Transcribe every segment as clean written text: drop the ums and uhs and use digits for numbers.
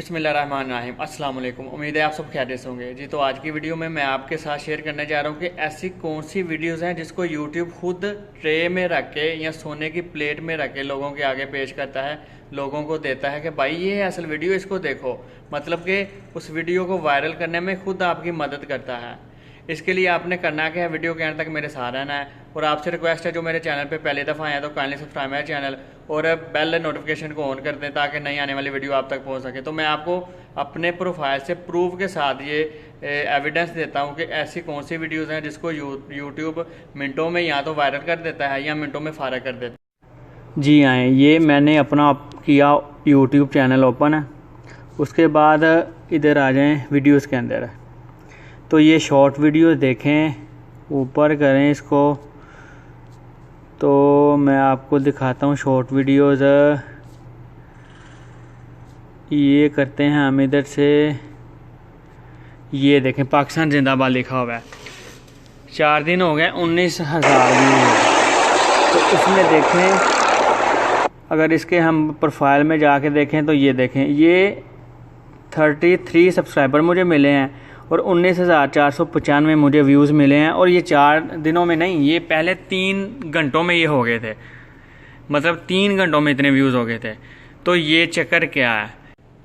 बिस्मिल्लाहिर्रहमानिर्रहीम अस्सलाम वालेकुम। उम्मीद है आप सब खैरियत से होंगे जी। तो आज की वीडियो में मैं आपके साथ शेयर करने जा रहा हूँ कि ऐसी कौन सी वीडियोस हैं जिसको यूट्यूब खुद ट्रे में रख के या सोने की प्लेट में रख के लोगों के आगे पेश करता है, लोगों को देता है कि भाई ये है असल वीडियो, इसको देखो। मतलब कि उस वीडियो को वायरल करने में खुद आपकी मदद करता है। इसके लिए आपने करना क्या है, वीडियो के अंत तक मेरे साथ रहना है। और आपसे रिक्वेस्ट है, जो मेरे चैनल पे पहली दफ़ा आए हैं तो काइंडली सब्सक्राइब मेरा चैनल और बेल नोटिफिकेशन को ऑन कर दें ताकि नई आने वाली वीडियो आप तक पहुंच सके। तो मैं आपको अपने प्रोफाइल से प्रूफ के साथ ये एविडेंस देता हूँ कि ऐसी कौन सी वीडियोज़ हैं जिसको यूट्यूब मिनटों में या तो वायरल कर देता है या मिनटों में फारग कर देता है। जी आए, ये मैंने अपना किया यूट्यूब चैनल ओपन है। उसके बाद इधर आ जाएँ वीडियोज़ के अंदर। तो ये शॉर्ट वीडियो देखें, ऊपर करें इसको तो मैं आपको दिखाता हूँ शॉर्ट वीडियोज़। ये करते हैं हम इधर से, ये देखें पाकिस्तान जिंदाबाद लिखा हुआ है। 4 दिन हो गए, 19,000 व्यूज़। तो इसमें देखें, अगर इसके हम प्रोफाइल में जाके देखें तो ये देखें, ये 33 सब्सक्राइबर मुझे मिले हैं और 19,495 मुझे व्यूज़ मिले हैं। और ये 4 दिनों में नहीं, ये पहले 3 घंटों में ये हो गए थे। मतलब 3 घंटों में इतने व्यूज़ हो गए थे। तो ये चक्कर क्या है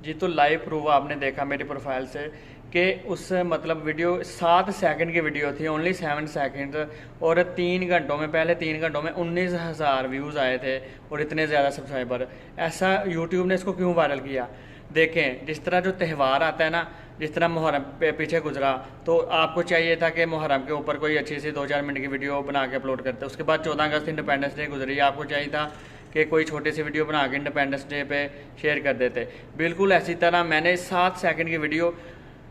जी? तो लाइव प्रूफ आपने देखा मेरी प्रोफाइल से कि उस मतलब वीडियो 7 सेकंड की वीडियो थी, ओनली 7 सेकंड, और 3 घंटों में, पहले 3 घंटों में 19,000 व्यूज़ आए थे और इतने ज़्यादा सब्सक्राइबर। ऐसा यूट्यूब ने इसको क्यों वायरल किया? देखें, जिस तरह जो त्यौहार आता है ना, जिस तरह मुहर्रम पीछे गुजरा, तो आपको चाहिए था कि मुहर्रम के ऊपर कोई अच्छी सी 2-4 मिनट की वीडियो बना के अपलोड करते। उसके बाद 14 अगस्त इंडिपेंडेंस डे गुजरी, आपको चाहिए था कि कोई छोटी सी वीडियो बना के इंडिपेंडेंस डे पे शेयर कर देते। बिल्कुल ऐसी तरह मैंने 7 सेकंड की वीडियो,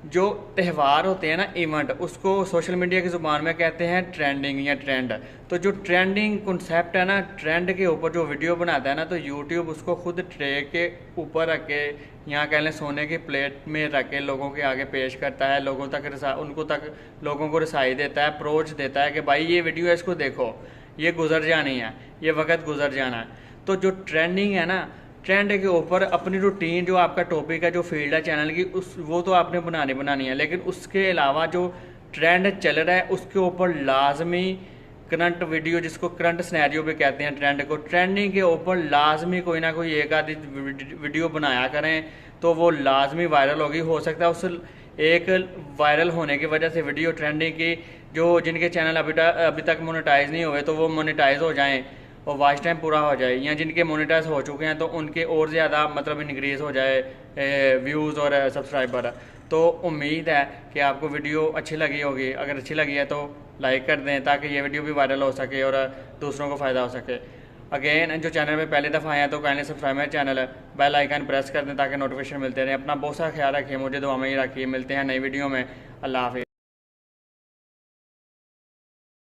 जो त्यौहार होते हैं ना, इवेंट, उसको सोशल मीडिया की ज़ुबान में कहते हैं ट्रेंडिंग या ट्रेंड। तो जो ट्रेंडिंग कॉन्सेप्ट है ना, ट्रेंड के ऊपर जो वीडियो बनाता है ना, तो यूट्यूब उसको खुद ट्रे के ऊपर रख के, यहाँ कह लें सोने की प्लेट में रख के लोगों के आगे पेश करता है, लोगों को रसाई देता है, अप्रोच देता है कि भाई ये वीडियो है, इसको देखो, ये गुजर जानी है, ये वक्त गुजर जाना है। तो जो ट्रेंडिंग है ना, ट्रेंड के ऊपर अपनी रूटीन, जो आपका टॉपिक है, जो फील्ड है चैनल की, वो तो आपने बनानी है। लेकिन उसके अलावा जो ट्रेंड चल रहा है उसके ऊपर लाजमी करंट वीडियो, जिसको करंट सिनेरियो भी कहते हैं, ट्रेंड को, ट्रेंडिंग के ऊपर लाजमी कोई ना कोई एक आधी वीडियो बनाया करें तो वो लाजमी वायरल होगी। हो सकता है उस एक वायरल होने की वजह से वीडियो ट्रेंडिंग की, जो जिनके चैनल अभी तक मोनेटाइज नहीं हुए तो वो मोनेटाइज हो जाएं और वॉच टाइम पूरा हो जाए, या जिनके मोनेटाइज हो चुके हैं तो उनके और ज़्यादा मतलब इंक्रीज़ हो जाए व्यूज़ और सब्सक्राइबर। तो उम्मीद है कि आपको वीडियो अच्छी लगी होगी। अगर अच्छी लगी है तो लाइक कर दें ताकि ये वीडियो भी वायरल हो सके और दूसरों को फ़ायदा हो सके। अगेन, जो चैनल में पहली दफ़ा आए हैं तो काइंडली सब्सक्राइब मेरा चैनल, बेल आइकन प्रेस कर दें ताकि नोटिफिकेशन मिलते रहें। अपना बहुत सा ख्याल रखिए, मुझे दुआ में ही रखिए। मिलते हैं नई वीडियो में। अल्लाह हाफिज़।